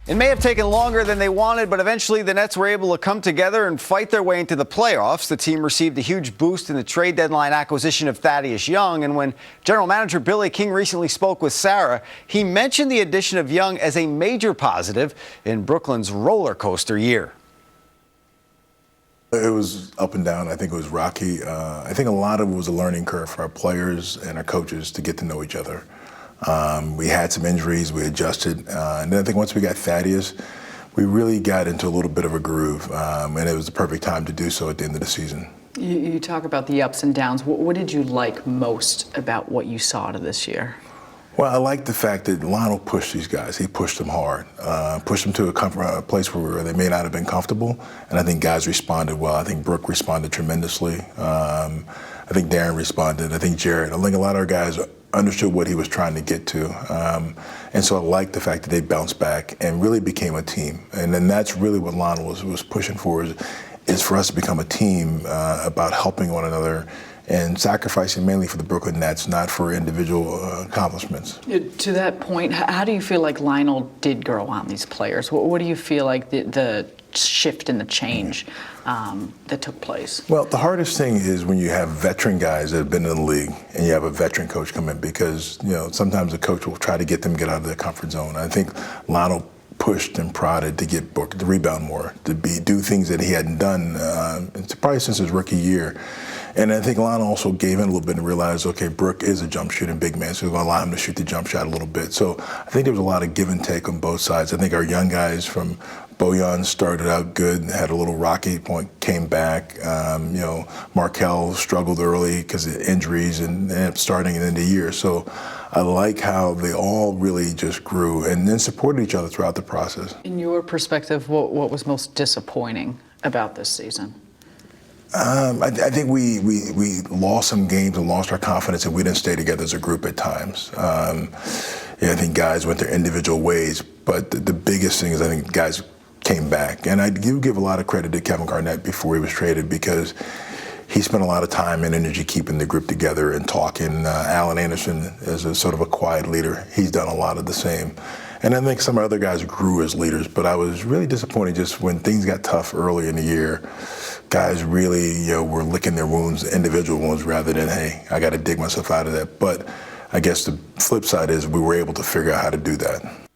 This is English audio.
It may have taken longer than they wanted, but eventually the Nets were able to come together and fight their way into the playoffs. The team received a huge boost in the trade deadline acquisition of Thaddeus Young. And when general manager Billy King recently spoke with Sarah, he mentioned the addition of Young as a major positive in Brooklyn's roller coaster year. It was up and down. I think it was rocky. I think a lot of it was a learning curve for our players and our coaches to get to know each other. We had some injuries, we adjusted, and then I think once we got Thaddeus, we really got into a little bit of a groove, and it was the perfect time to do so at the end of the season. You talk about the ups and downs. What did you like most about what you saw to this year? Well, I like the fact that Lionel pushed these guys. He pushed them hard, pushed them to a place where they may not have been comfortable, and I think guys responded well. I think Brooke responded tremendously. I think Darren responded. I think Jarrett. I think a lot of our guys understood what he was trying to get to. And so I like the fact that they bounced back and really became a team. And then that's really what Lionel was pushing for, is for us to become a team about helping one another and sacrificing mainly for the Brooklyn Nets, not for individual accomplishments. To that point, how do you feel like Lionel did grow on these players? What do you feel like the shift and the change that took place? Well, the hardest thing is when you have veteran guys that have been in the league and you have a veteran coach come in, because sometimes the coach will try to get them to get out of their comfort zone. I think Lionel pushed and prodded to get Brooke to rebound more, to do things that he hadn't done probably since his rookie year. And I think Lionel also gave in a little bit and realized, okay, Brooke is a jump shooting big man, so we're going to allow him to shoot the jump shot a little bit. So I think there was a lot of give and take on both sides. I think our young guys from Bojan started out good, had a little rocky point, came back. Markel struggled early because of injuries and ended up starting in the year. So I like how they all really just grew and then supported each other throughout the process. In your perspective, what was most disappointing about this season? I think we lost some games and lost our confidence, and we didn't stay together as a group at times. I think guys went their individual ways, but the biggest thing is I think guys came back. And I do give a lot of credit to Kevin Garnett before he was traded, because he spent a lot of time and energy keeping the group together and talking. Alan Anderson is a sort of a quiet leader. He's done a lot of the same. And I think some other guys grew as leaders, but I was really disappointed just when things got tough early in the year. Guys really were licking their wounds, individual wounds, rather than, hey, I got to dig myself out of that. But I guess the flip side is we were able to figure out how to do that.